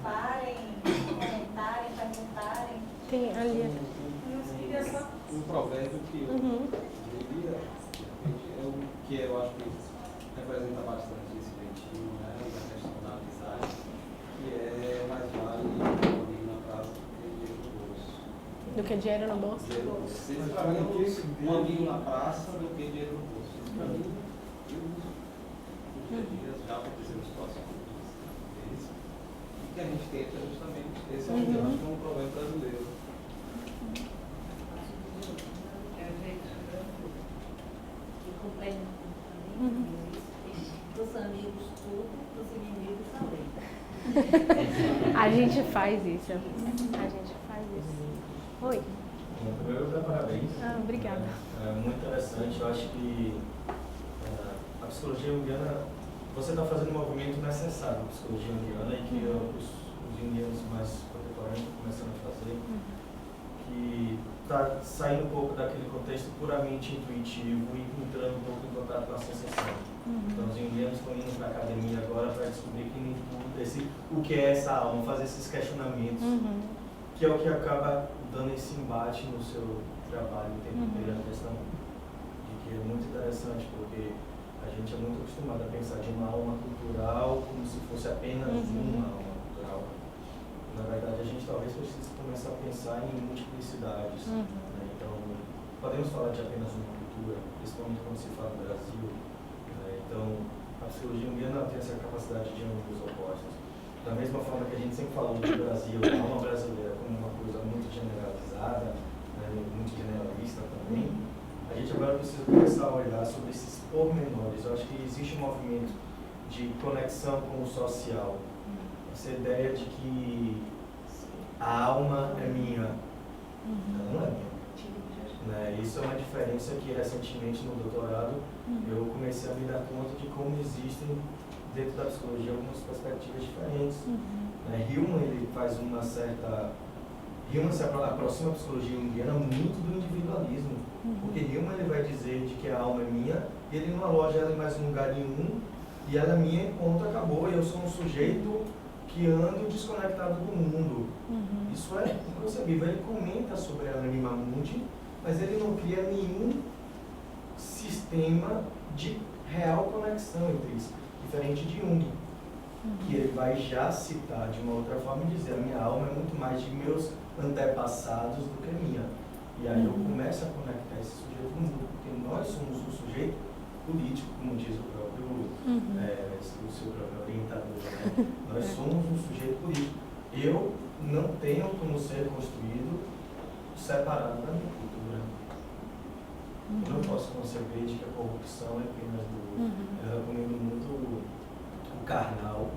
participarem, comentarem, perguntarem. Tem ali. Um provérbio que eu diria é o que eu acho que representa bastante esse jeitinho, né, da questão da amizade, que é mais vale um amigo na praça do que dinheiro no bolso. Do que dinheiro no bolso? Dinheiro no bolso. Esse para mim é um amigo na praça do que dinheiro no bolso. Isso para mim, eu uso no dia a dia, já aconteceu situações desse, e que a gente tenta justamente, esse é um provérbio brasileiro. Dos amigos tudo, dos inimigos também. A gente faz isso. A gente faz isso. Oi. Bom, primeiro eu dou parabéns. Obrigada. É muito interessante. Eu acho que a psicologia junguiana, você está fazendo um movimento necessário na psicologia junguiana e que os junguianos mais contemporâneos estão começando a fazer, que está saindo um pouco daquele contexto puramente intuitivo e entrando um pouco em contato com a sensação. Então os junguianos estão indo para a academia agora para descobrir que nem tudo o que é essa alma, fazer esses questionamentos, que é o que acaba dando esse embate no seu trabalho o tempo inteiro, a questão de que é muito interessante, porque a gente é muito acostumado a pensar de uma alma cultural como se fosse apenas uma alma cultural. Na verdade, a gente talvez precise começar a pensar em multiplicidades. Né? Então, podemos falar de apenas uma cultura, principalmente quando se fala do Brasil. Né? Então, a psicologia junguiana tem essa capacidade de ambos opostos. Da mesma forma que a gente sempre falou do Brasil, a alma brasileira como uma coisa muito generalizada, né, muito generalista também, a gente agora precisa começar a olhar sobre esses pormenores. Eu acho que existe um movimento de conexão com o social. Essa ideia de que a alma é minha, ela não é minha. Né? Isso é uma diferença que recentemente no doutorado eu comecei a me dar conta de como existem dentro da psicologia algumas perspectivas diferentes. Né? Hillman, ele faz uma certa... Hillman se aproxima a psicologia junguiana muito do individualismo, porque Hillman ele vai dizer de que a alma é minha e ele não aloja ela em mais um lugar nenhum e ela é minha e ponto, acabou, e eu sou um sujeito que ando desconectado do mundo. Isso é inconcebível. Ele comenta sobre a Anima Mundi, mas ele não cria nenhum sistema de real conexão entre isso, diferente de Jung, que ele vai já citar de uma outra forma e dizer: a minha alma é muito mais de meus antepassados do que minha. E aí eu começo a conectar esse sujeito com o mundo, porque nós somos um sujeito político, como diz o próprio o seu próprio orientador, né? Nós somos um sujeito político. Eu não tenho como ser construído separado da minha cultura. Eu não posso conceber de que a corrupção é apenas do... Eu recomendo muito o Karnal,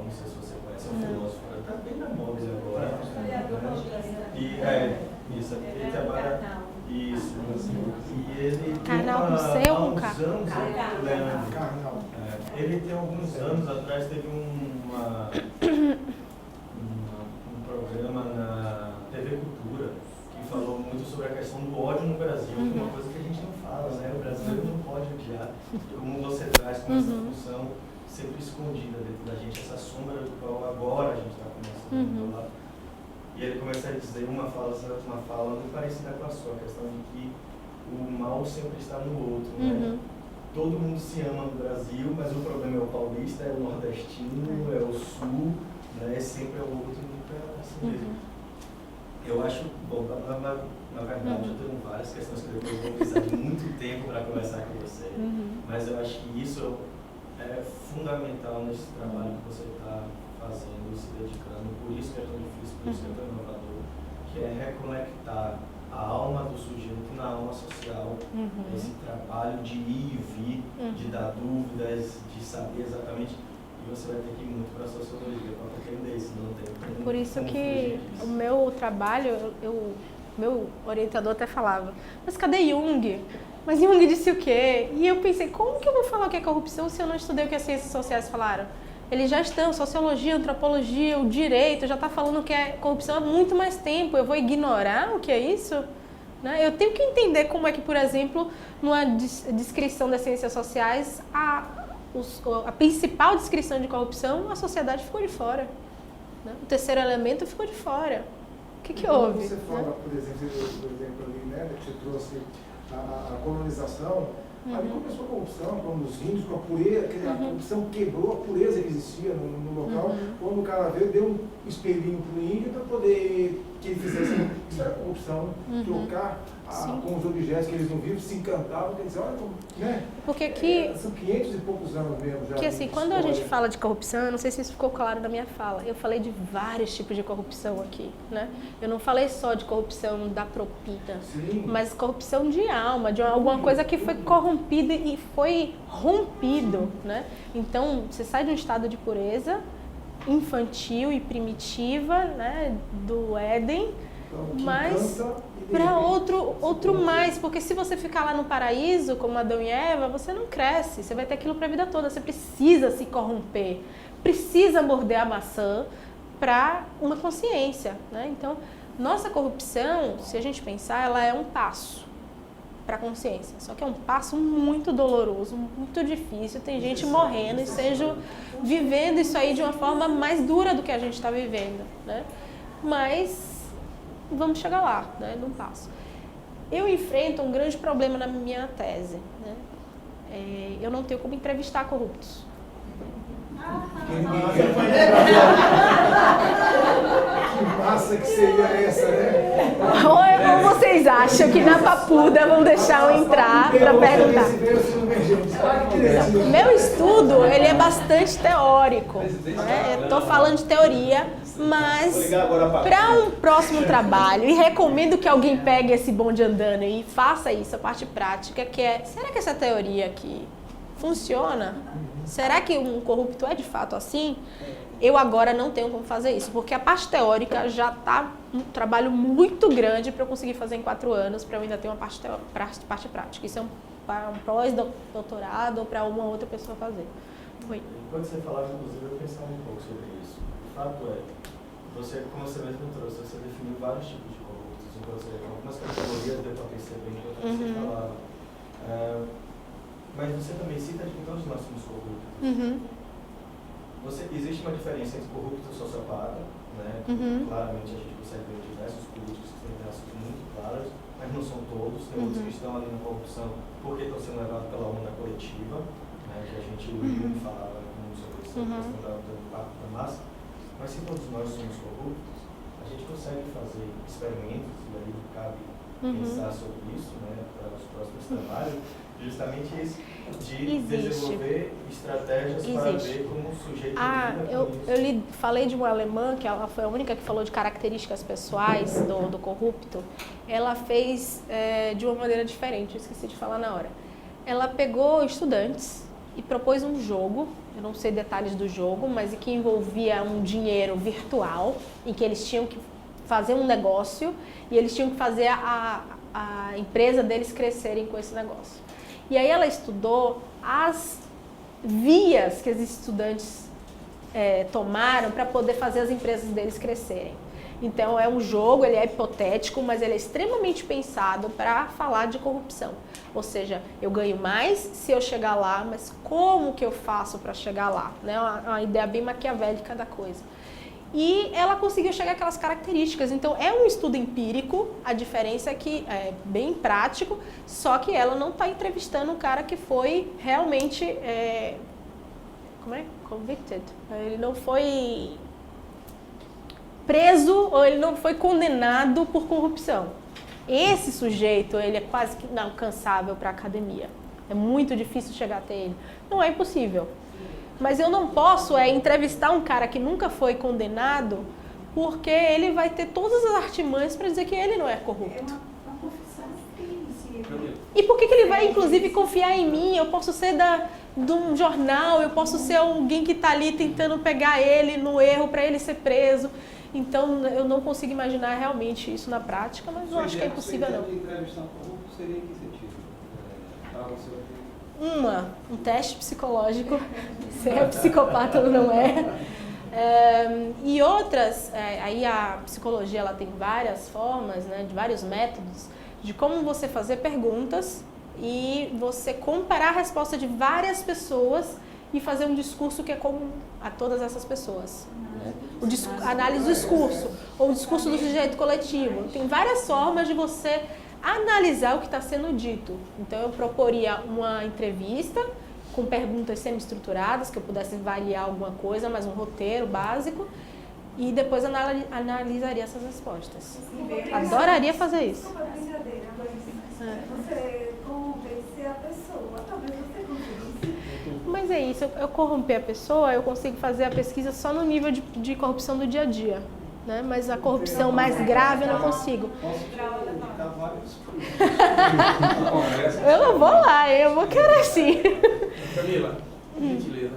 não sei se você conhece, é um filósofo, está bem na moda agora. Isso, ele trabalha... Isso, e ele Karnal com C ou com K? Ele tem alguns anos atrás teve um programa na TV Cultura que falou muito sobre a questão do ódio no Brasil, que é uma coisa que a gente não fala, né? O brasileiro não pode odiar. E como você traz com essa função sempre escondida dentro da gente, essa sombra do qual agora a gente está começando a falar. E ele começa a dizer uma fala muito parecida com a sua, a questão de que o mal sempre está no outro, né? Todo mundo se ama no Brasil, mas o problema é o paulista, é o nordestino, é o sul, né? Sempre é o outro, nunca é assim mesmo. Eu acho, bom, na verdade eu tenho várias questões que depois vou precisar de muito tempo para conversar com você, mas eu acho que isso é fundamental nesse trabalho que você está fazendo, se dedicando, por isso que é tão difícil, por isso que é tão inovador, que é reconectar a alma do sujeito na alma social, esse trabalho de ir e vir, de dar dúvidas, de saber exatamente, e você vai ter que ir muito para a sociologia para entender isso, não tem. Por isso que o meu trabalho, meu orientador até falava, mas cadê Jung? Mas Jung disse o quê? E eu pensei, como que eu vou falar o que é corrupção se eu não estudei o que as ciências sociais falaram? Eles já estão, sociologia, antropologia, o direito, já está falando que é corrupção há muito mais tempo. Eu vou ignorar o que é isso? Né? Eu tenho que entender como é que, por exemplo, numa descrição das ciências sociais, a principal descrição de corrupção, a sociedade ficou de fora. né? O terceiro elemento ficou de fora. O que houve? Quando você fala, por exemplo, ali, né, que você trouxe a colonização, ali começou a corrupção, quando os índios, com a pureza, a corrupção quebrou a pureza que existia no local, quando o cara veio, deu um espelhinho para o índio para poder que ele fizesse, isso era corrupção, trocar com os objetos que eles não viam, se encantavam, quer dizer, olha como, né? Porque aqui... são 500 e poucos anos mesmo já. Porque assim, quando a gente fala de corrupção, eu não sei se isso ficou claro na minha fala, eu falei de vários tipos de corrupção aqui, né? Eu não falei só de corrupção da propina, mas corrupção de alma, de alguma coisa que foi corrompida e foi rompido, né? Então, você sai de um estado de pureza infantil e primitiva, né, do Éden, mas para outro mais, porque se você ficar lá no paraíso, como Adão e Eva, você não cresce, você vai ter aquilo para a vida toda, você precisa se corromper, precisa morder a maçã para uma consciência, né? Então, nossa corrupção, se a gente pensar, ela é um passo para a consciência, só que é um passo muito doloroso, muito difícil, tem gente morrendo e seja vivendo isso aí de uma forma mais dura do que a gente está vivendo, né? Mas vamos chegar lá, né, num passo. Eu enfrento um grande problema na minha tese, né? Eu não tenho como entrevistar corruptos. Que massa que seria essa, né? Ou vocês acham que na papuda vão deixar eu entrar para perguntar? Meu estudo, ele é bastante teórico, né? Eu estou falando de teoria, mas para um próximo trabalho, e recomendo que alguém pegue esse bonde andando e faça isso, a parte prática, que é, será que essa teoria aqui funciona? Será que um corrupto é de fato assim? Eu agora não tenho como fazer isso, porque a parte teórica já está um trabalho muito grande para eu conseguir fazer em 4 anos, para eu ainda ter uma parte prática. Isso é um pós-doutorado ou para uma outra pessoa fazer. Oi. Enquanto você falava, inclusive, eu pensava um pouco sobre isso. O fato é, você, como você mesmo trouxe, você definiu vários tipos de corruptos, algumas categorias deu para perceber enquanto você falava. Mas você também cita que todos nós somos corruptos. Existe uma diferença entre corrupto e sociopata, né? Claramente a gente consegue ver diversos políticos que têm traços muito claros, mas não são todos. Tem outros que estão ali na corrupção porque estão sendo levados pela onda coletiva, né? Que a gente falava sobre essa questão do impacto da massa. Mas se todos nós somos corruptos, a gente consegue fazer experimentos, e aí cabe pensar sobre isso, né? Para os próximos trabalhos. Justamente isso, de desenvolver estratégias para ver como o sujeito falei de uma alemã, que ela foi a única que falou de características pessoais do corrupto. Ela fez de uma maneira diferente, eu esqueci de falar na hora. Ela pegou estudantes e propôs um jogo, eu não sei detalhes do jogo, mas que envolvia um dinheiro virtual, em que eles tinham que fazer um negócio e eles tinham que fazer a empresa deles crescerem com esse negócio. E aí ela estudou as vias que os estudantes tomaram para poder fazer as empresas deles crescerem. Então é um jogo, ele é hipotético, mas ele é extremamente pensado para falar de corrupção. Ou seja, eu ganho mais se eu chegar lá, mas como que eu faço para chegar lá? Né? Uma ideia bem maquiavélica da coisa. E ela conseguiu chegar àquelas características. Então, é um estudo empírico, a diferença é que é bem prático, só que ela não está entrevistando um cara que foi realmente convicted. Ele não foi preso ou ele não foi condenado por corrupção. Esse sujeito, ele é quase que inalcançável para a academia. É muito difícil chegar até ele. Não é impossível. Mas eu não posso entrevistar um cara que nunca foi condenado, porque ele vai ter todas as artimanhas para dizer que ele não é corrupto. É uma confissão de crime. E por que ele vai, inclusive, confiar em mim? Eu posso ser de um jornal, eu posso ser alguém que está ali tentando pegar ele no erro para ele ser preso. Então, eu não consigo imaginar realmente isso na prática, mas não acho que é impossível, não. De entrevistar um corrupto seria em que sentido? Para você Um teste psicológico, se é psicopata ou não é. E outras, aí a psicologia ela tem várias formas, né, de vários métodos, de como você fazer perguntas e você comparar a resposta de várias pessoas e fazer um discurso que é comum a todas essas pessoas. né? Análise do discurso, ou o discurso do sujeito coletivo. Tem várias formas de você analisar o que está sendo dito. Então, eu proporia uma entrevista com perguntas semi-estruturadas, que eu pudesse variar alguma coisa, mas um roteiro básico, e depois analisaria essas respostas. Adoraria fazer isso. Você convencer a pessoa, talvez você conseguisse. Mas é isso, eu corromper a pessoa, eu consigo fazer a pesquisa só no nível de corrupção do dia a dia. Né? Mas a corrupção mais grave eu não consigo. Posso te indicar vários Eu não vou lá, eu vou querer sim. Camila, por gentileza,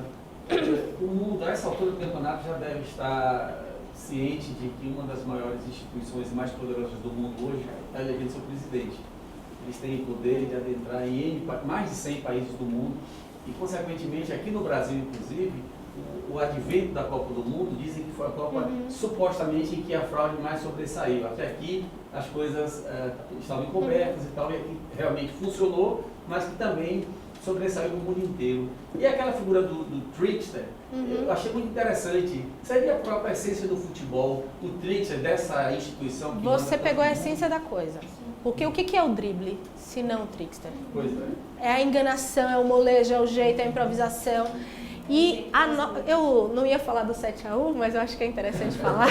o mundo, a essa altura do campeonato, já deve estar ciente de que uma das maiores instituições mais poderosas do mundo hoje está elegendo seu presidente. Eles têm o poder de adentrar em mais de 100 países do mundo e, consequentemente, aqui no Brasil, inclusive, o advento da Copa do Mundo, dizem que foi a Copa supostamente em que a fraude mais sobressaiu. Até aqui as coisas estavam encobertas e tal, e realmente funcionou, mas que também sobressaiu no mundo inteiro. E aquela figura do trickster, eu achei muito interessante. Seria a própria essência do futebol, o trickster dessa instituição que você pegou a essência da coisa. Porque o que é o drible, se não o trickster? Pois é. É a enganação, é o molejo, é o jeito, é a improvisação. E eu não ia falar do 7-1, mas eu acho que é interessante falar.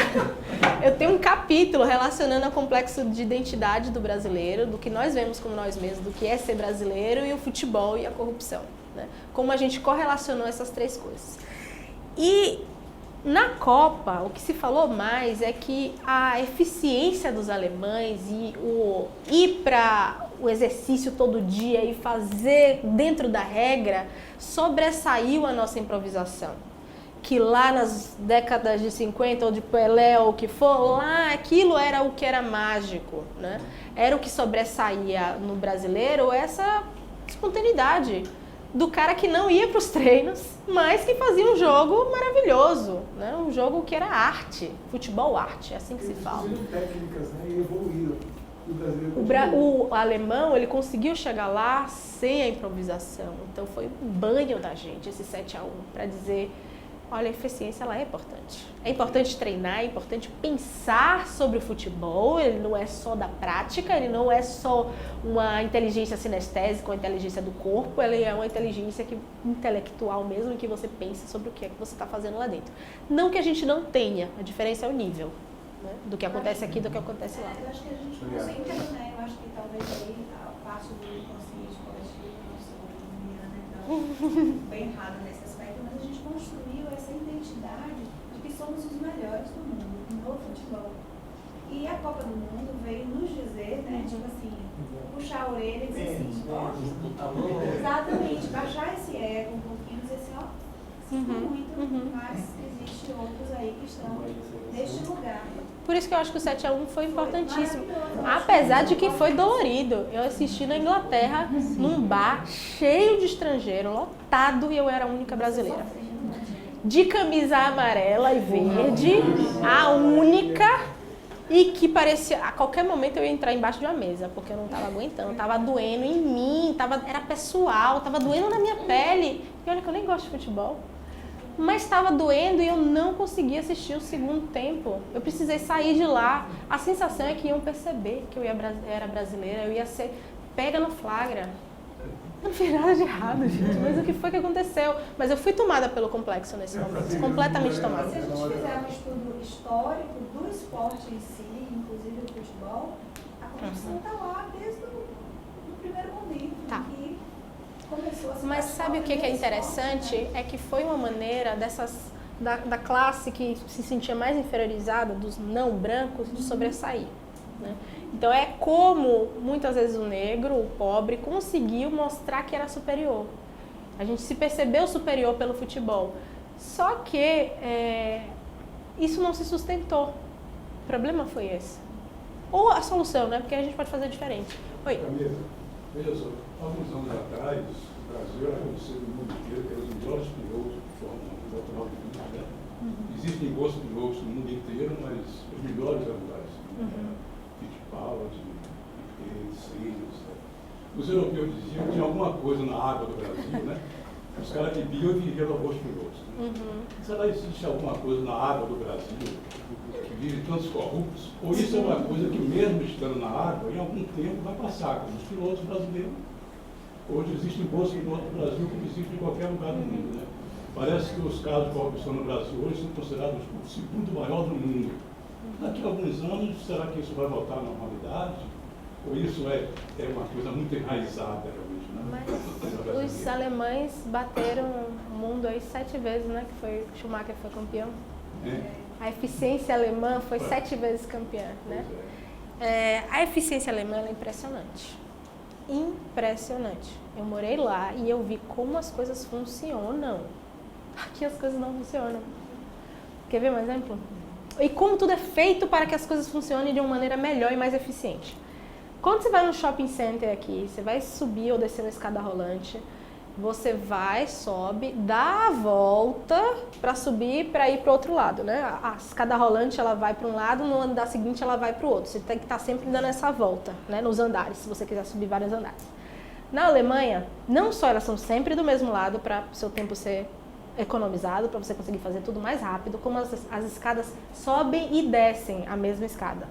Eu tenho um capítulo relacionando ao complexo de identidade do brasileiro, do que nós vemos como nós mesmos, do que é ser brasileiro, e o futebol e a corrupção. Né? Como a gente correlacionou essas três coisas. E na Copa, o que se falou mais é que a eficiência dos alemães e o ir para o exercício todo dia e fazer dentro da regra sobressaiu a nossa improvisação. Que lá nas décadas de 50 ou de Pelé ou o que for, lá aquilo era o que era mágico, né? Era o que sobressaía no brasileiro, essa espontaneidade do cara que não ia para os treinos, mas que fazia um jogo maravilhoso, né? Um jogo que era arte, futebol arte, é assim que se fala. Técnicas, né? E evoluíram. O alemão, ele conseguiu chegar lá sem a improvisação. Então foi um banho da gente, esse 7-1, para dizer, olha, a eficiência ela é importante. É importante treinar, é importante pensar sobre o futebol, ele não é só da prática, ele não é só uma inteligência sinestésica, uma inteligência do corpo, ele é uma inteligência intelectual mesmo, que você pensa sobre o que é que você está fazendo lá dentro. Não que a gente não tenha, a diferença é o nível. Né? Do que acontece aqui, do que acontece lá. Eu acho que a gente conseguiu, né? Eu acho que talvez aí a parte do inconsciente coletivo, nossa economia, né? Então, bem errado nesse aspecto, mas a gente construiu essa identidade de que somos os melhores do mundo, no futebol. E a Copa do Mundo veio nos dizer, né? Tipo assim, puxar a orelha e dizer assim, ó, exatamente, baixar esse ego um pouquinho e dizer assim, ó, sinto muito, mas existe outros aí que estão neste lugar. Por isso que eu acho que o 7-1 foi importantíssimo. Apesar de que foi dolorido. Eu assisti na Inglaterra, num bar cheio de estrangeiro, lotado, e eu era a única brasileira. De camisa amarela e verde, a única, e que parecia... A qualquer momento eu ia entrar embaixo de uma mesa, porque eu não estava aguentando. Estava doendo em mim, era pessoal, estava doendo na minha pele. E olha que eu nem gosto de futebol. Mas estava doendo e eu não conseguia assistir o segundo tempo. Eu precisei sair de lá. A sensação é que iam perceber que eu era brasileira, eu ia ser pega no flagra. Eu não fiz nada de errado, gente. Mas o que foi que aconteceu? Mas eu fui tomada pelo complexo nesse momento, completamente tomada. Se a gente fizer um estudo histórico do esporte em si, inclusive do futebol, a corrupção está lá desde o primeiro momento. Tá. Mas sabe o que é interessante? É que foi uma maneira da classe que se sentia mais inferiorizada, dos não brancos, de sobressair. Né? Então é como muitas vezes o negro, o pobre, conseguiu mostrar que era superior. A gente se percebeu superior pelo futebol. Só que isso não se sustentou. O problema foi esse. Ou a solução, né? Porque a gente pode fazer diferente. Oi. Veja só, alguns anos atrás, o Brasil era conhecido no mundo inteiro pelos melhores pilotos de Fórmula 1 natural do mundo, né? Existem bons pilotos no mundo inteiro, mas os melhores eram do Brasil. Fittipaldi, Piquet, Senna, os europeus diziam que tinha alguma coisa na água do Brasil, né? os caras bebiam e viviam arroz piloto. Será que existe alguma coisa na água do Brasil que vive tantos corruptos? Ou isso é uma coisa que, mesmo estando na água, em algum tempo vai passar, como os pilotos brasileiros? Hoje existem bons pilotos no Brasil como existe em qualquer lugar do mundo, né? Parece que os casos de corrupção no Brasil hoje são considerados o segundo maior do mundo. Daqui a alguns anos, será que isso vai voltar à normalidade? Ou isso é uma coisa muito enraizada, realmente, né? Mas os alemães bateram o mundo aí 7 vezes, né? Que foi Schumacher foi campeão. A eficiência alemã foi 7 vezes campeã, né? A eficiência alemã é impressionante. Impressionante. Eu morei lá e eu vi como as coisas funcionam. Aqui as coisas não funcionam. Quer ver um exemplo? E como tudo é feito para que as coisas funcionem de uma maneira melhor e mais eficiente. Quando você vai no shopping center aqui, você vai subir ou descer uma escada rolante, você vai, sobe, dá a volta para subir para ir para o outro lado, né? A escada rolante ela vai para um lado, no andar seguinte ela vai para o outro. Você tem que estar sempre dando essa volta, né? Nos andares, se você quiser subir vários andares. Na Alemanha, não só elas são sempre do mesmo lado para o seu tempo ser economizado, para você conseguir fazer tudo mais rápido, como as escadas sobem e descem a mesma escada.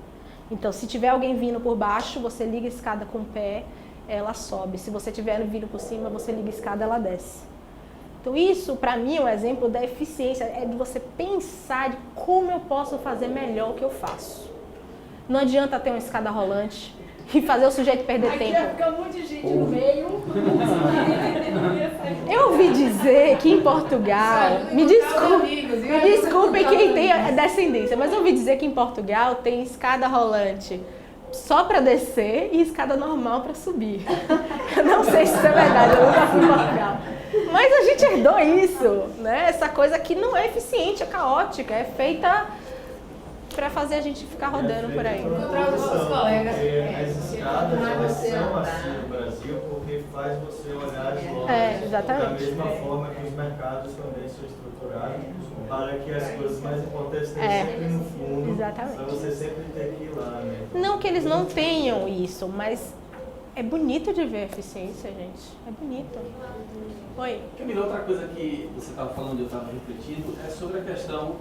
Então, se tiver alguém vindo por baixo, você liga a escada com o pé, ela sobe. Se você tiver vindo por cima, você liga a escada, ela desce. Então, isso, para mim, é um exemplo da eficiência, é de você pensar de como eu posso fazer melhor o que eu faço. Não adianta ter uma escada rolante e fazer o sujeito perder tempo. Aqui fica um monte de gente no meio. Eu ouvi dizer que em Portugal, me desculpe quem tem descendência, mas eu ouvi dizer que em Portugal tem escada rolante só para descer e escada normal para subir. Eu não sei se isso é verdade, eu nunca fui em Portugal. Mas a gente herdou isso, né? Essa coisa que não é eficiente, é caótica, é feita para fazer a gente ficar rodando por aí. Encontrar os nossos colegas. As escadas elas são assim no Brasil porque faz você olhar as lojas exatamente. Da mesma forma que os mercados também são estruturados para que as coisas mais importantes estejam sempre no fundo. Exatamente. Para você sempre ter que ir lá, né? Não que eles não tenham isso, mas é bonito de ver a eficiência, gente. É bonito. Oi? Camila, outra coisa que você estava falando e eu estava refletindo é sobre a questão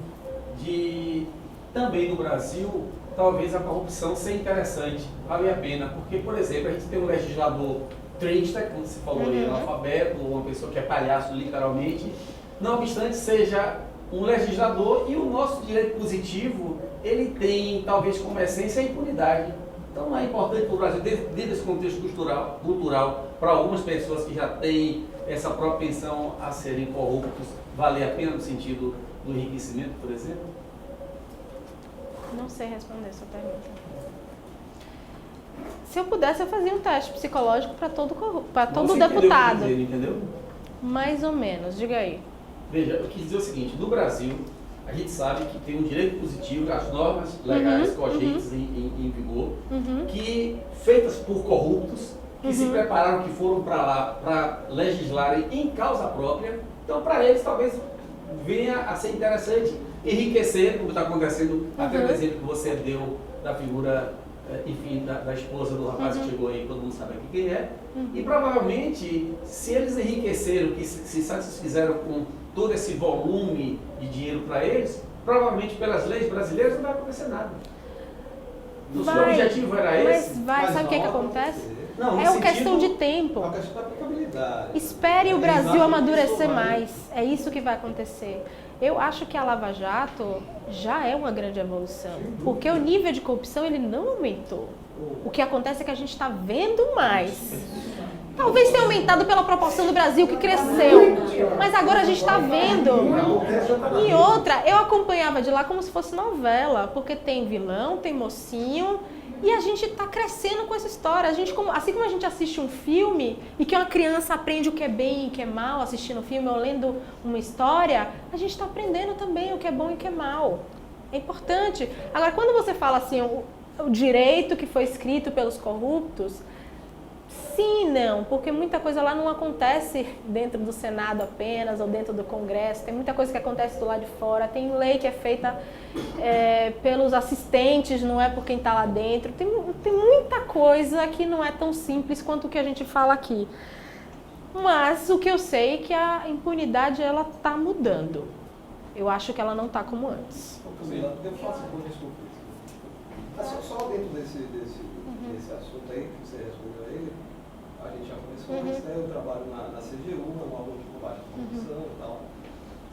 de, também no Brasil, talvez a corrupção seja interessante, vale a pena, porque, por exemplo, a gente tem um legislador triste, como você falou aí, analfabeto, uma pessoa que é palhaço literalmente, não obstante seja um legislador, e o nosso direito positivo, ele tem talvez como essência a impunidade. Então é importante para o Brasil, dentro desse contexto cultural, para algumas pessoas que já têm essa propensão a serem corruptos, valer a pena no sentido do enriquecimento, por exemplo? Não sei responder essa pergunta. Se eu pudesse, eu fazia um teste psicológico para todo deputado. Você entendeu? Mais ou menos, diga aí. Veja, eu quis dizer o seguinte, no Brasil, a gente sabe que tem um direito positivo, as normas legais cogentes em vigor, que, feitas por corruptos, que se prepararam, que foram para lá para legislarem em causa própria, então para eles talvez venha a ser interessante enriquecer, como está acontecendo, até no exemplo que você deu da figura, enfim, da esposa do rapaz que chegou aí, todo mundo sabe aqui quem é, e provavelmente, se eles enriqueceram, que se satisfizeram com todo esse volume de dinheiro para eles, provavelmente pelas leis brasileiras não vai acontecer nada. O seu objetivo era esse? Mas sabe o que acontece? Não, É uma questão de tempo. É uma questão da aplicabilidade. Espere o Brasil amadurecer mais. É isso que vai acontecer. Eu acho que a Lava Jato já é uma grande evolução. Porque o nível de corrupção ele não aumentou. O que acontece é que a gente está vendo mais. Talvez tenha aumentado pela proporção do Brasil que cresceu. Mas agora a gente está vendo. E outra, eu acompanhava de lá como se fosse novela. Porque tem vilão, tem mocinho. E a gente está crescendo com essa história. Assim como a gente assiste um filme e que uma criança aprende o que é bem e o que é mal assistindo um filme ou lendo uma história, a gente está aprendendo também o que é bom e o que é mal. É importante. Agora, quando você fala assim, o direito que foi escrito pelos corruptos, sim e não, porque muita coisa lá não acontece dentro do Senado apenas ou dentro do Congresso, tem muita coisa que acontece do lado de fora, tem lei que é feita pelos assistentes, não é por quem está lá dentro, tem muita coisa que não é tão simples quanto o que a gente fala aqui. Mas o que eu sei é que a impunidade, ela tá mudando. Eu acho que ela não tá como antes. Eu faço por desculpa. Só dentro desse assunto aí que você respondeu a ele, a gente já começou, mas eu trabalho na CGU, no órgão de combate à corrupção e tal.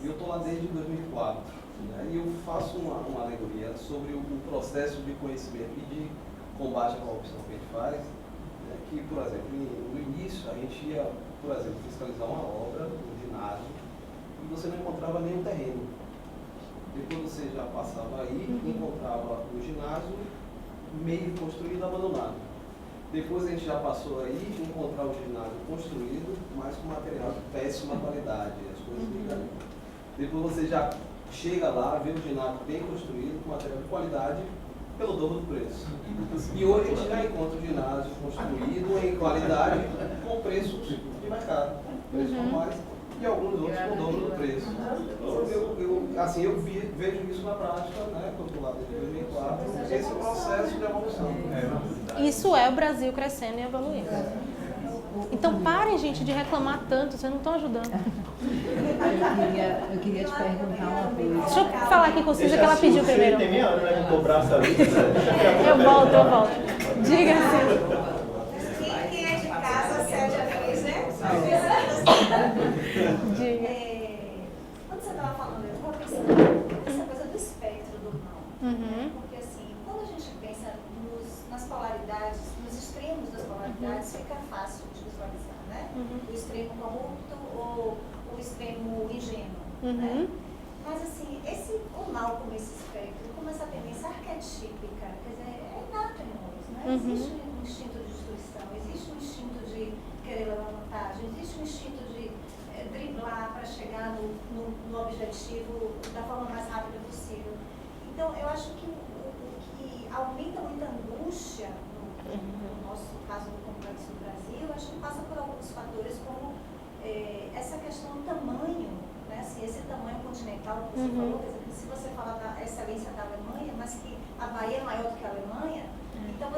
E eu estou lá desde 2004. Né? E eu faço uma alegoria sobre o processo de conhecimento e de combate à corrupção que a gente faz. Né? Que, por exemplo, no início a gente ia, por exemplo, fiscalizar uma obra, um ginásio, e você não encontrava nenhum terreno. Depois você já passava aí e encontrava o ginásio meio construído, abandonado. Depois a gente já passou aí e encontrar o ginásio construído, mas com material de péssima qualidade, as coisas ligam. Depois você já chega lá, vê o ginásio bem construído, com material de qualidade, pelo dobro do preço. E hoje a gente já encontra o ginásio construído em qualidade com preços de mercado, preços normais, e alguns outros com o dobro do preço. Eu vejo isso na prática, né, quando estou lá desde 2004, esse é o processo de evolução. Isso é o Brasil crescendo e evoluindo. Então parem, gente, de reclamar tanto, vocês não estão ajudando. Eu queria te perguntar uma coisa. Deixa eu falar aqui com Cisa que ela pediu primeiro. Tem meia hora, né, de cobrar essa lista. Eu volto. Diga, Cisa. Quem é de casa, cede a vez, né? Diga. Quando você estava falando, eu estava pensando nessa coisa do espectro do mal. Né? Porque assim, quando a gente pensa nas polaridades, nos extremos das polaridades, fica fácil de visualizar, né? O extremo corrupto ou o extremo ingênuo. Né? Mas assim, o mal como esse espectro, como essa tendência arquetípica, quer dizer, é inato em nós, né? Existe um instinto de destruição, existe um instinto de querer levar vantagem, existe um instinto de driblar para chegar no objetivo da forma mais rápida possível. Então, eu acho que o que aumenta muita angústia no nosso caso do Complexo do Brasil, eu acho que passa por alguns fatores como essa questão do tamanho, né? Assim, esse tamanho continental que você falou, quer dizer, se você falar da excelência da Alemanha, mas que a Bahia é maior do que a Alemanha, então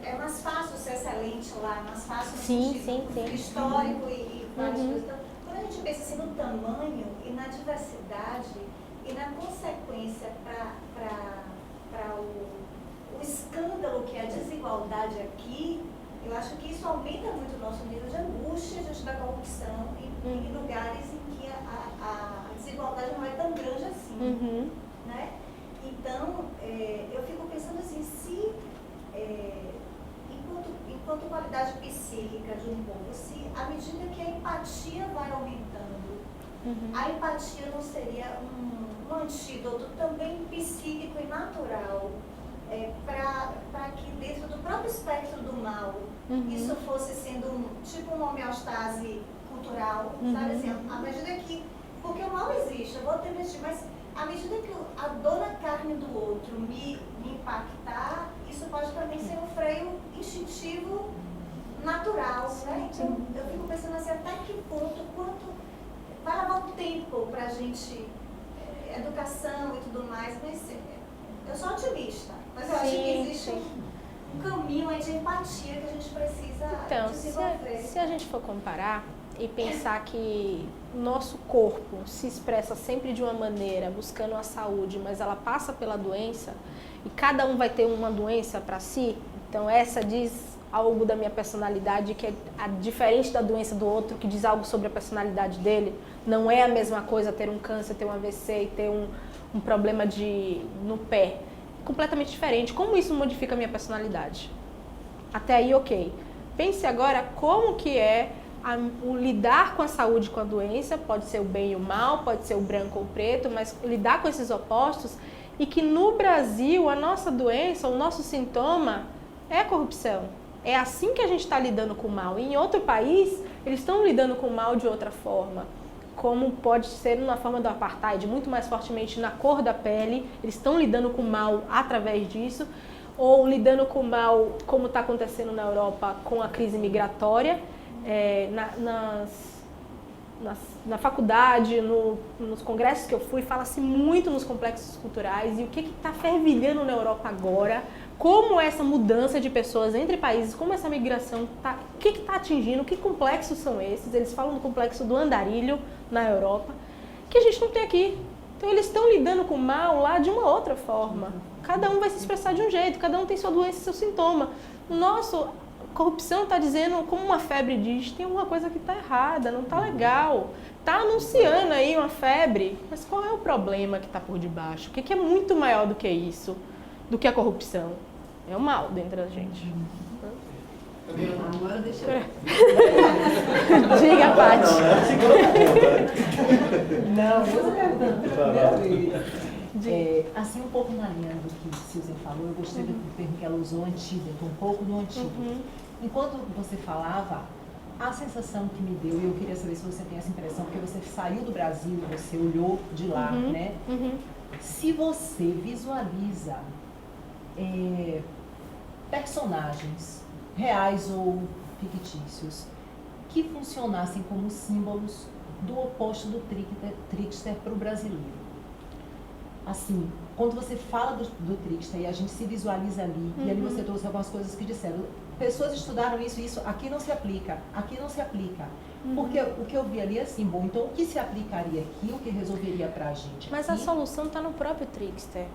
é mais fácil ser excelente lá, mais fácil no sentido histórico e várias coisas. Então, quando a gente pensa assim no tamanho e na diversidade e na consequência para o escândalo que é a desigualdade aqui, eu acho que isso aumenta muito o nosso nível de angústia diante da corrupção em lugares em que a desigualdade não é tão grande assim. Né? Então, eu fico pensando assim, se enquanto qualidade psíquica de um povo, se à medida que a empatia vai aumentando, a empatia não seria um antídoto também psíquico e natural para que dentro do próprio espectro do mal isso fosse sendo tipo uma homeostase cultural, sabe assim, à medida que, porque o mal existe, eu vou ter mas à medida que a dor na carne do outro me impactar, isso pode também ser um freio instintivo natural, né? Então, eu fico pensando assim, até que ponto, quanto vai levar um tempo para a gente, educação e tudo mais, mas eu sou otimista, mas eu acho que existe um caminho aí de empatia que a gente precisa desenvolver. Então, se a gente for comparar e pensar que o nosso corpo se expressa sempre de uma maneira, buscando a saúde, mas ela passa pela doença, e cada um vai ter uma doença para si, então essa diz algo da minha personalidade que é diferente da doença do outro, que diz algo sobre a personalidade dele. Não é a mesma coisa ter um câncer, ter um AVC e ter um problema no pé. Completamente diferente. Como isso modifica a minha personalidade? Até aí, ok. Pense agora como que é o lidar com a saúde e com a doença, pode ser o bem e o mal, pode ser o branco ou o preto, mas lidar com esses opostos, e que no Brasil a nossa doença, o nosso sintoma é a corrupção. É assim que a gente está lidando com o mal. E em outro país, eles estão lidando com o mal de outra forma, como pode ser na forma do apartheid, muito mais fortemente na cor da pele, eles estão lidando com o mal através disso, ou lidando com o mal, como está acontecendo na Europa com a crise migratória. Na faculdade, nos congressos que eu fui, fala-se muito nos complexos culturais, e o que está fervilhando na Europa agora, como essa mudança de pessoas entre países, como essa migração tá, o que está atingindo, que complexos são esses. Eles falam do complexo do andarilho na Europa, que a gente não tem aqui. Então eles estão lidando com o mal lá de uma outra forma. Cada um vai se expressar de um jeito, cada um tem sua doença e seu sintoma. Nossa, corrupção está dizendo, como uma febre diz, tem alguma coisa que está errada, não está legal. Está anunciando aí uma febre, mas qual é o problema que está por debaixo? O que é muito maior do que isso, do que a corrupção? É o mal dentro da gente. Agora deixa eu... Diga, Paty. Não, você assim, um pouco na linha do que Susan falou, eu gostei do termo que ela usou, antídoto, um pouco do antídoto. Enquanto você falava, a sensação que me deu, e eu queria saber se você tem essa impressão, porque você saiu do Brasil, você olhou de lá, né? Se você visualiza personagens reais ou fictícios que funcionassem como símbolos do oposto do trickster para o brasileiro. Assim, quando você fala do trickster e a gente se visualiza ali, e ali você trouxe algumas coisas que disseram, pessoas estudaram isso, aqui não se aplica, aqui não se aplica. Porque o que eu vi ali é assim, bom, então o que se aplicaria aqui, o que resolveria pra gente? Mas aqui? a solução está no próprio trickster.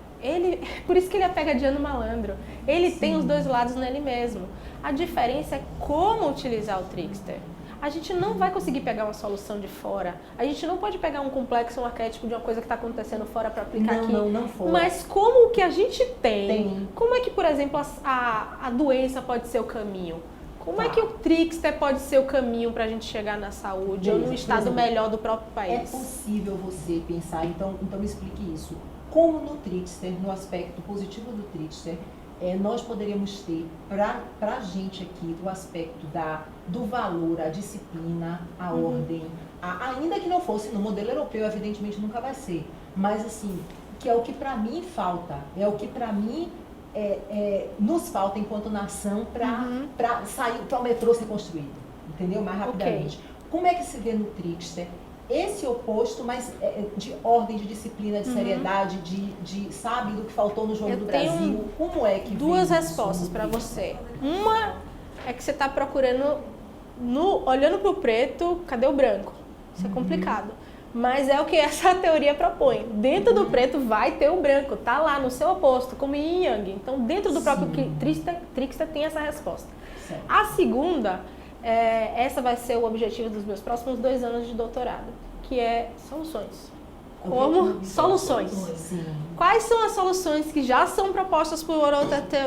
Por isso que ele é pegadinha no malandro. Ele tem os dois lados nele mesmo. A diferença é como utilizar o trickster. A gente não vai conseguir pegar uma solução de fora. A gente não pode pegar um complexo, um arquétipo de uma coisa que está acontecendo fora para aplicar aqui. Não for. Mas como o que a gente tem, como é que, por exemplo, a doença pode ser o caminho? Como é que o trickster pode ser o caminho para a gente chegar na saúde ou num estado melhor do próprio país? É possível você pensar, então me explique isso. Como no trickster, no aspecto positivo do trickster, nós poderíamos ter para a gente aqui o aspecto do valor, a disciplina, a ordem, ainda que não fosse no modelo europeu, evidentemente nunca vai ser, mas assim, que é o que para mim falta, é o que para mim nos falta enquanto nação para sair, para o metrô ser construído, entendeu? Mais rapidamente. Como é que se vê no trickster esse oposto, mas de ordem, de disciplina, de seriedade, sabe, do que faltou no jogo do Brasil? Como é que duas respostas para você. Uma é que você está procurando, olhando para o preto, cadê o branco? Isso é complicado. Mas é o que essa teoria propõe. Dentro do preto vai ter o branco, tá lá no seu oposto, como yin e yang. Então, dentro do próprio trickster tem essa resposta. Certo. A segunda, essa vai ser o objetivo dos meus próximos 2 anos de doutorado, que é soluções. Como soluções. Sim. Quais são as soluções que já são propostas por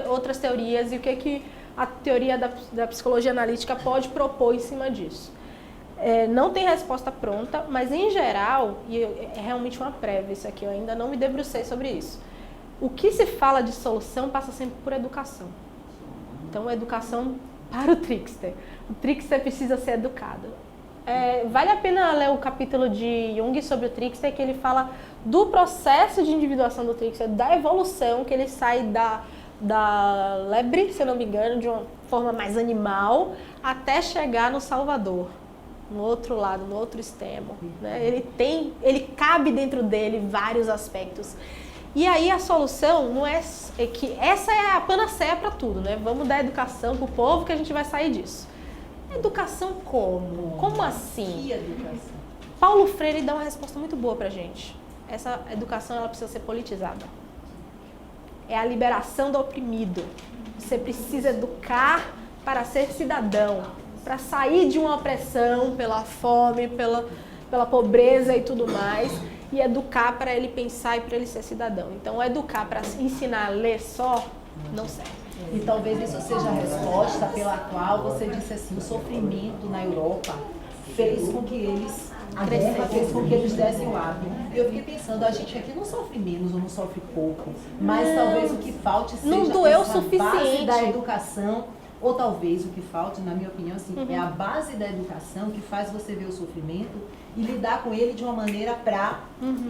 outras teorias e o que a teoria da psicologia analítica pode propor em cima disso? Não tem resposta pronta, mas em geral, e é realmente uma prévia isso aqui, eu ainda não me debrucei sobre isso. O que se fala de solução passa sempre por educação. Então, educação para o trickster. O trickster precisa ser educado. Vale a pena ler o capítulo de Jung sobre o trickster, que ele fala do processo de individuação do trickster, da evolução, que ele sai da lebre, se eu não me engano, de uma forma mais animal, até chegar no Salvador. No outro lado, no outro extremo, né? Ele cabe dentro dele vários aspectos. E aí a solução não é que essa é a panaceia para tudo, né? Vamos dar educação pro povo que a gente vai sair disso. Educação como? Como assim? Que educação? Paulo Freire dá uma resposta muito boa pra gente. Essa educação ela precisa ser politizada. É a liberação do oprimido. Você precisa educar para ser cidadão. Para sair de uma opressão pela fome, pela pobreza e tudo mais, e educar para ele pensar e para ele ser cidadão. Então, educar para ensinar a ler só, não serve. E talvez isso seja a resposta pela qual você disse assim, o sofrimento na Europa fez com que eles, a guerra fez com que eles dessem o hábito. E eu fiquei pensando, a gente aqui não sofre menos ou não sofre pouco, mas talvez o que falte seja não doeu essa o suficiente. Base da educação. Ou talvez o que falta, na minha opinião, assim, é a base da educação que faz você ver o sofrimento e lidar com ele de uma maneira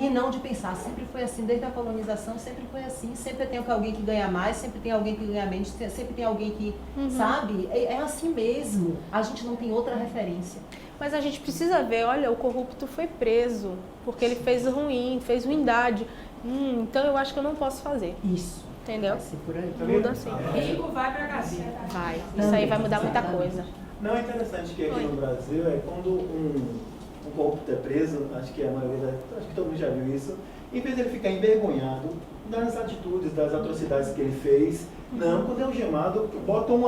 e não de pensar, sempre foi assim, desde a colonização, sempre foi assim, sempre tem alguém que ganha mais, sempre tem alguém que ganha menos, sempre tem alguém que, sabe? É assim mesmo, a gente não tem outra referência. Mas a gente precisa ver, olha, o corrupto foi preso, porque ele fez ruindade. Então eu acho que eu não posso fazer. Isso. Entendeu? Assim, por aí. Muda assim. Rico vai pra casinha. Vai. Isso aí vai mudar muita coisa. Não, é interessante que aqui no Brasil é quando um corrupto é preso, acho que a maioria, acho que todo mundo já viu isso, em vez de ele ficar envergonhado das atitudes, das atrocidades que ele fez, não, quando é algemado, bota um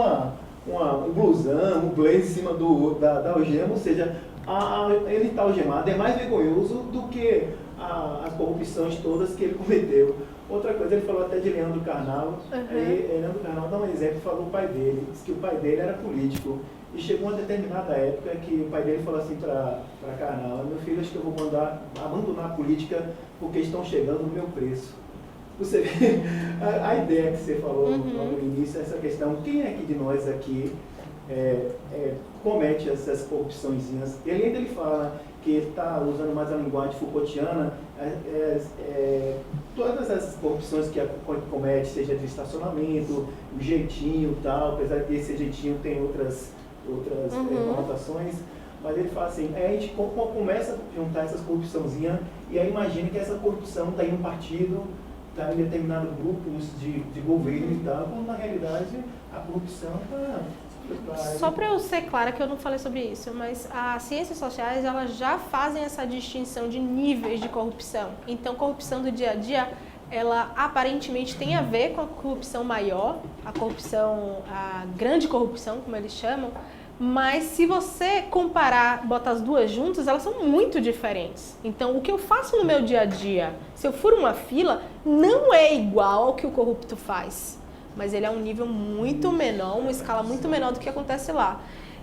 blusão, um blazer em cima da algema, ou seja, ele está algemado, é mais vergonhoso do que as corrupções todas que ele cometeu. Outra coisa, ele falou até de Leandro Carnal, Leandro Carnal dá um exemplo, falou o pai dele, disse que o pai dele era político, e chegou uma determinada época que o pai dele falou assim para Carnal: meu filho, acho que eu vou mandar abandonar a política porque estão chegando no meu preço. Você vê a ideia que você falou no início, essa questão, quem é que de nós aqui comete essas corrupçõezinhas? Ele fala que ele está usando mais a linguagem Foucaultiana, todas essas corrupções que comete, seja de estacionamento, o jeitinho e tal, apesar que esse jeitinho tem outras conotações, mas ele fala assim, a gente começa a juntar essas corrupçãozinhas e aí imagina que essa corrupção está em um partido, está em determinado grupos de governo e tal, quando na realidade a corrupção está... Só para eu ser clara que eu não falei sobre isso, mas as ciências sociais elas já fazem essa distinção de níveis de corrupção. Então, corrupção do dia a dia, ela aparentemente tem a ver com a corrupção maior, a grande corrupção, como eles chamam, mas se você comparar, botar as duas juntas, elas são muito diferentes. Então, o que eu faço no meu dia a dia, se eu furo uma fila, não é igual ao que o corrupto faz. Mas ele é um nível muito menor, uma escala muito menor do que acontece lá.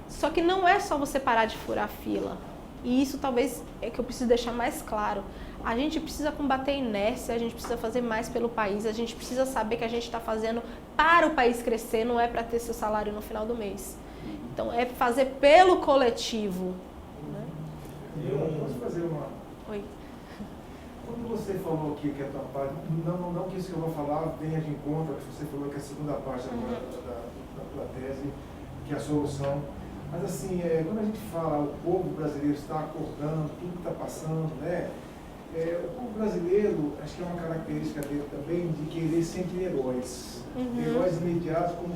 Só que não é só você parar de furar a fila. E isso talvez é que eu preciso deixar mais claro. A gente precisa combater a inércia, a gente precisa fazer mais pelo país, a gente precisa saber que a gente está fazendo para o país crescer, não é para ter seu salário no final do mês. Então, é fazer pelo coletivo. Né? Eu posso fazer uma... Oi. Quando você falou aqui que a tua parte, não que isso que eu vou falar venha de encontro, que você falou que é a segunda parte da tua tese, que é a solução, mas assim, quando a gente fala o povo brasileiro está acordando, tudo que está passando, né? O povo brasileiro, acho que é uma característica dele também, de querer sempre heróis, heróis imediatos como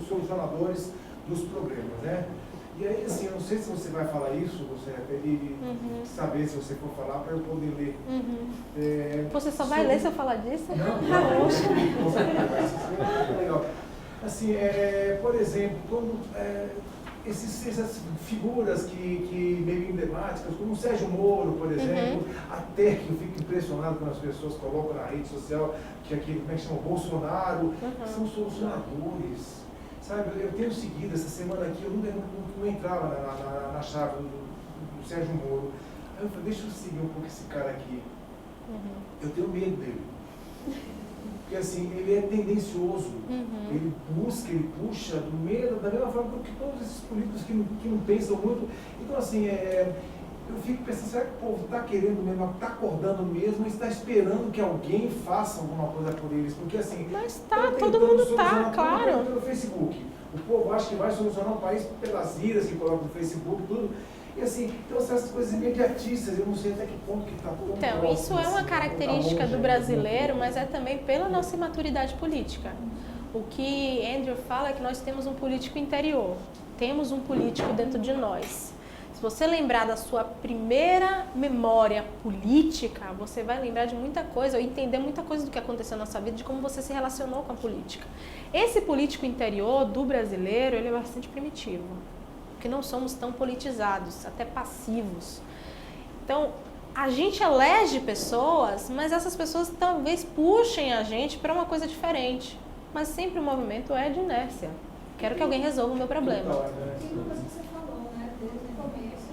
solucionadores dos problemas, né? E aí, assim, eu não sei se você vai falar isso, você vai saber se você for falar para eu poder ler. Você só vai ler se eu falar disso? Não. Legal. Assim, por exemplo, quando essas figuras que meio emblemáticas, como o Sérgio Moro, por exemplo, até que eu fico impressionado quando as pessoas colocam na rede social que aquele, como é que chama, Bolsonaro, são solucionadores. Sabe, eu tenho seguido essa semana aqui, eu não entrava na chave do Sérgio Moro. Aí eu falei, deixa eu seguir um pouco esse cara aqui. Eu tenho medo dele. Porque assim, ele é tendencioso. Ele busca, ele puxa do meio, da mesma forma que todos esses políticos que não pensam muito. Então assim, eu fico pensando, será que o povo está querendo mesmo, está acordando mesmo, está esperando que alguém faça alguma coisa por eles? Porque assim... Mas tá, todo mundo tá, claro. Pelo Facebook. O povo acha que vai solucionar o país pelas iras que colocam no Facebook, tudo. E assim, então essas coisas imediatistas, eu não sei até que ponto que está tão Então, próximo, isso é uma assim, característica tá do brasileiro, mas é também pela nossa imaturidade política. O que Andrew fala é que nós temos um político interior, temos um político dentro de nós. Se você lembrar da sua primeira memória política, você vai lembrar de muita coisa, ou entender muita coisa do que aconteceu na sua vida, de como você se relacionou com a política. Esse político interior do brasileiro, ele é bastante primitivo, porque não somos tão politizados, até passivos. Então, a gente elege pessoas, mas essas pessoas talvez puxem a gente para uma coisa diferente. Mas sempre o movimento é de inércia. Quero que alguém resolva o meu problema. Tem uma coisa que você falou, né, desde o começo,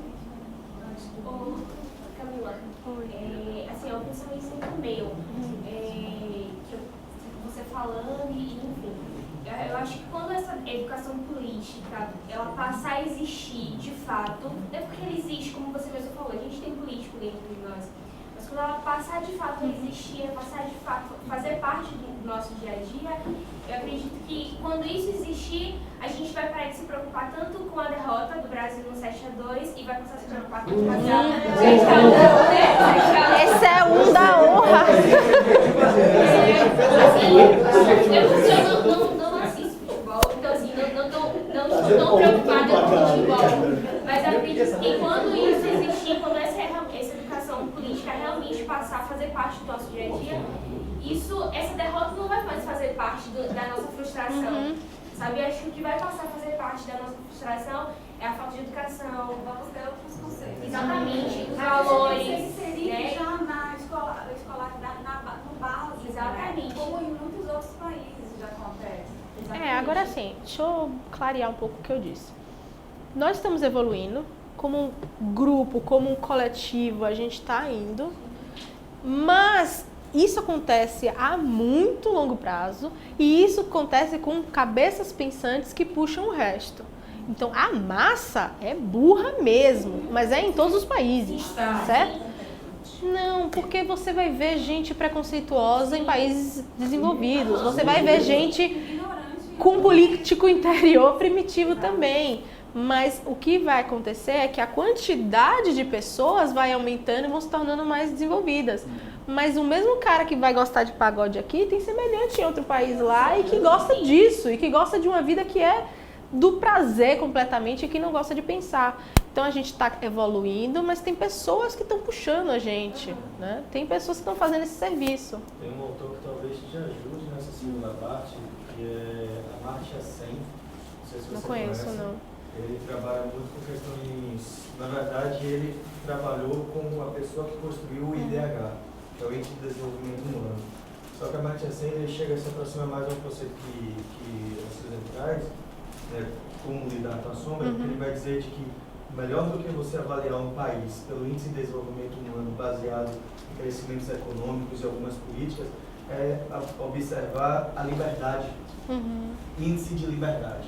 antes do... Ô, Camila, assim, eu penso isso muito meu, que você falando e enfim, eu acho que quando essa educação política, ela passar a existir de fato, é porque ela existe, como você mesmo falou, a gente tem político dentro de nós, mas quando ela passar de fato a existir, passar de fato a fazer parte do nosso dia a dia, eu acredito que quando isso existir, a gente vai parar de se preocupar tanto com a derrota do Brasil no 7-2 e vai começar a se preocupar com o racial. Esse é um da honra. não assisto futebol, então assim, não sou tão preocupada com futebol. Mas acredito que quando isso existir, quando essa educação política realmente passar a fazer parte do nosso dia a dia, essa derrota não vai mais fazer parte da nossa frustração. Sabe, acho que o que vai passar a fazer parte da nossa frustração é a falta de educação. Vamos ter outros conceitos. Exatamente, os valores. Isso seria já na escolaridade, no básico. Exatamente. Como em muitos outros países já acontece. Exatamente. Agora sim, deixa eu clarear um pouco o que eu disse. Nós estamos evoluindo, como um grupo, como um coletivo, a gente está indo, mas isso acontece a muito longo prazo e isso acontece com cabeças pensantes que puxam o resto. Então, a massa é burra mesmo, mas é em todos os países, certo? Não, porque você vai ver gente preconceituosa em países desenvolvidos, você vai ver gente com político interior primitivo também. Mas o que vai acontecer é que a quantidade de pessoas vai aumentando e vão se tornando mais desenvolvidas. Mas o mesmo cara que vai gostar de pagode aqui tem semelhante em outro país lá e que gosta disso, e que gosta de uma vida que é do prazer completamente e que não gosta de pensar. Então a gente está evoluindo, mas tem pessoas que estão puxando a gente, né? Tem pessoas que estão fazendo esse serviço. Tem um autor que talvez te ajude nessa segunda parte, que é Amartya Sen. Não sei se você não conheço, conhece. não. Ele trabalha muito com questões... Na verdade, ele trabalhou com a pessoa que construiu o IDH, que é o Índice de Desenvolvimento Humano. Só que a Amartya Sen ele chega a se aproximar mais a um conceito que a Suzane traz, né, como lidar com a sombra, porque ele vai dizer de que melhor do que você avaliar um país pelo Índice de Desenvolvimento Humano baseado em crescimentos econômicos e algumas políticas, é observar a liberdade, índice de liberdade.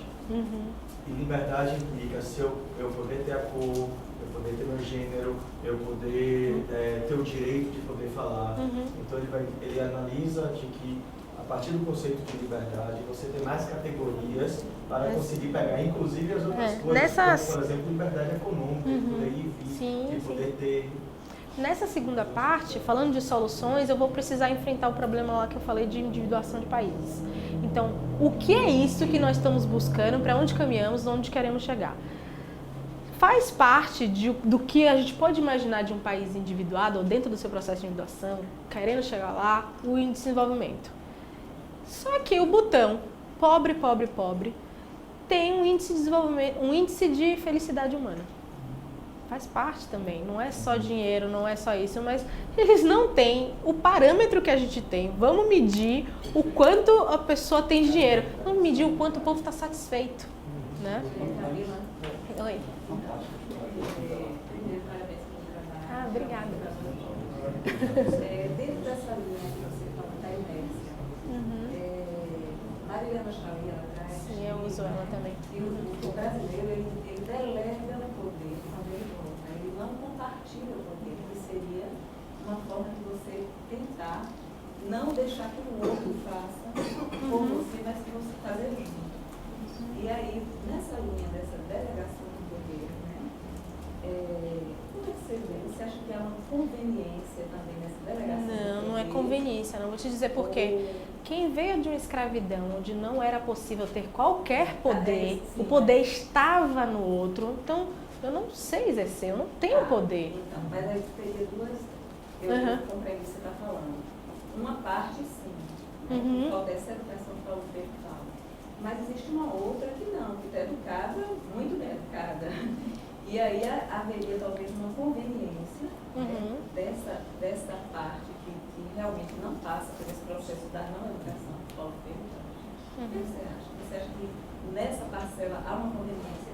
E liberdade implica se eu poder ter a cor, eu poder ter meu gênero, eu poder ter o direito de poder falar. Então ele analisa de que a partir do conceito de liberdade você tem mais categorias para conseguir pegar, inclusive as outras coisas, como por exemplo liberdade econômica, de poder ir e vir, de poder ter... Nessa segunda parte, falando de soluções, eu vou precisar enfrentar o problema lá que eu falei de individuação de países. Então, o que é isso que nós estamos buscando, para onde caminhamos, onde queremos chegar? Faz parte do que a gente pode imaginar de um país individuado, ou dentro do seu processo de individuação, querendo chegar lá, o índice de desenvolvimento. Só que o botão pobre, pobre, pobre, tem um índice de desenvolvimento, um índice de felicidade humana. Faz parte também, não é só dinheiro, não é só isso, mas eles não têm o parâmetro que a gente tem. Vamos medir o quanto a pessoa tem de dinheiro, vamos medir o quanto o povo está satisfeito, né? Oi. Obrigada. Dentro dessa linha que você fala da inércia, Mariana Chauí, ela traz... Sim, eu uso ela também. E o brasileiro, ele delega o poder quando ele volta. Ele não compartilha o poder, que seria uma forma de você tentar não deixar que o outro faça por você, mas que você fazer junto. E aí, nessa linha dessa delegação do poder, né, como é que você vê? Você acha que há uma conveniência também nessa delegação? Não é conveniência, não. Vou te dizer por quê. Quem veio de uma escravidão onde não era possível ter qualquer poder, o poder estava no outro, então eu não sei exercer, eu não tenho poder. Então, mas aí teria duas, eu compreendo o que você está falando. Uma parte sim, falta essa educação que o Pedro fala. Mas existe uma outra que não, que está educada, muito bem educada. E aí haveria talvez uma conveniência dessa parte que realmente não passa por esse processo da não educação que Paulo Pedro fala. O que você acha? Você acha que nessa parcela há uma conveniência?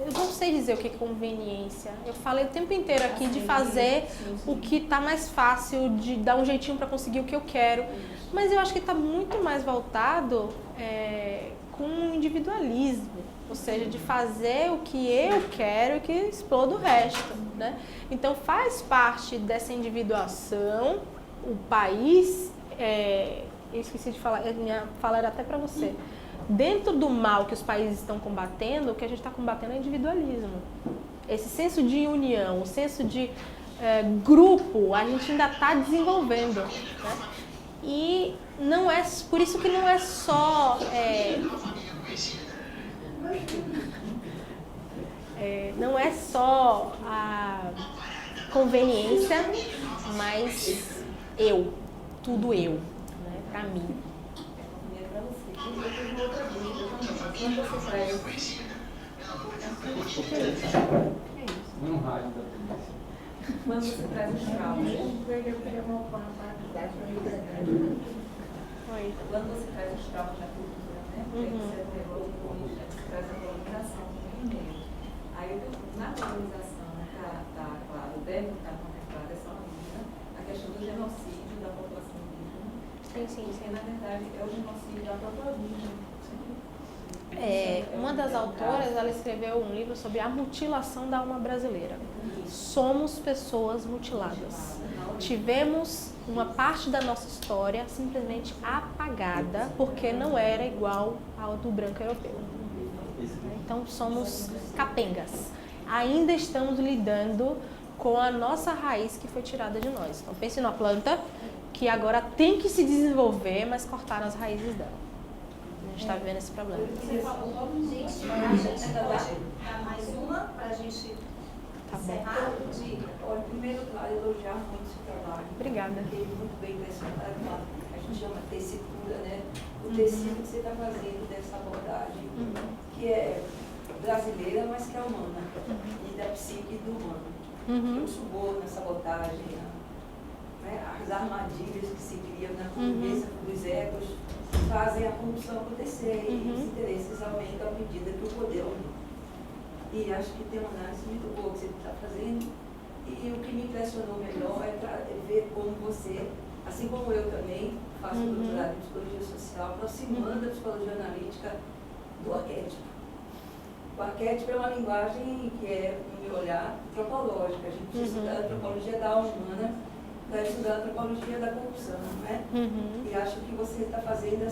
Eu não sei dizer o que é conveniência. Eu falei o tempo inteiro aqui de fazer o que está mais fácil, de dar um jeitinho para conseguir o que eu quero. Mas eu acho que está muito mais voltado com o individualismo. Ou seja, de fazer o que eu quero e que exploda o resto, né? Então faz parte dessa individuação, o país, eu esqueci de falar, minha fala era até para você. Dentro do mal que os países estão combatendo, o que a gente está combatendo é individualismo. Esse senso de união, o senso de grupo, a gente ainda está desenvolvendo, né? E não é, por isso que não é só não é só a conveniência, mas tudo eu, né, para mim. Um rádio da polícia. Quando você traz os traumas, quando você traz os traumas da cultura, né? Você traz a colonização também. Aí, na colonização, tá claro, deve estar contemplada essa a questão do genocídio da população indígena. Sim. Porque, na verdade, é o genocídio da própria origem. Uma das autoras, ela escreveu um livro sobre a mutilação da alma brasileira. Somos pessoas mutiladas. Tivemos uma parte da nossa história simplesmente apagada porque não era igual ao do branco europeu. Então somos capengas. Ainda estamos lidando com a nossa raiz que foi tirada de nós. Então pense numa planta que agora tem que se desenvolver, mas cortaram as raízes dela. A gente está vivendo esse problema. Você falou, gente, a gente dá mais uma para a gente encerrar. Olha, primeiro, claro, elogiar muito o seu trabalho. Obrigada. Fiquei muito bem impressionada com a gente chama tessitura, né? O tecido que você está fazendo dessa abordagem, que é brasileira, mas que é humana, e da psique do humano. O suborno, a sabotagem, né? As armadilhas que se criam na cabeça dos egos fazem a corrupção acontecer e os interesses aumentam à medida que o poder aumenta. E acho que tem uma análise muito boa que você está fazendo. E o que me impressionou melhor é ver como você, assim como eu também, faço doutorado em psicologia social, aproximando a psicologia analítica do arquétipo. O arquétipo é uma linguagem que é, no meu olhar, antropológica. A gente precisa estudar a antropologia da alma humana para estudar a antropologia da corrupção, não é? E acho que você está fazendo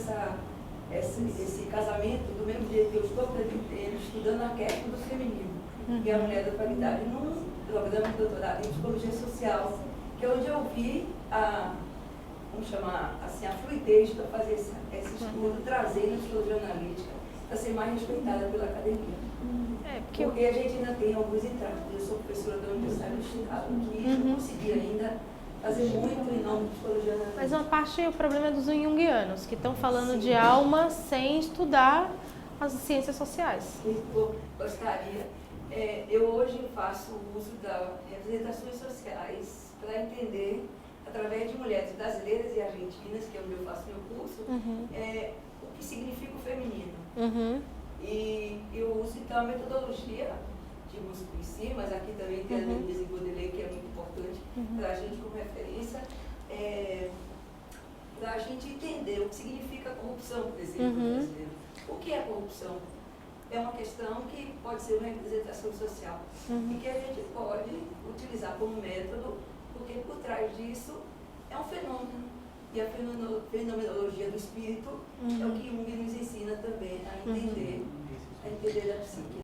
esse casamento do mesmo jeito que eu estou estudando o arquétipo do feminino e a mulher da qualidade num programa de doutorado em psicologia social, que é onde eu vi vamos chamar assim, a fluidez para fazer esse estudo, trazendo a psicologia analítica para ser mais respeitada pela academia. Porque a gente ainda tem alguns entraves. Eu sou professora da Universidade do Chicago e não consegui ainda fazer muito em nome de psicologia analítica. Mas uma parte é o problema dos junguianos, que estão falando de alma sem estudar as ciências sociais. Eu gostaria. Eu hoje faço uso das representações sociais para entender, através de mulheres brasileiras e argentinas, que é onde eu faço meu curso, o que significa o feminino. E eu uso então a metodologia de música em si, mas aqui também tem a Denise Godelay, que é muito importante para a gente como referência, para a gente entender o que significa corrupção, por exemplo, brasileiro. O que é corrupção? É uma questão que pode ser uma representação social e que a gente pode utilizar como método, porque por trás disso é um fenômeno. E a fenomenologia do espírito é o que Jung nos ensina também a entender da psique.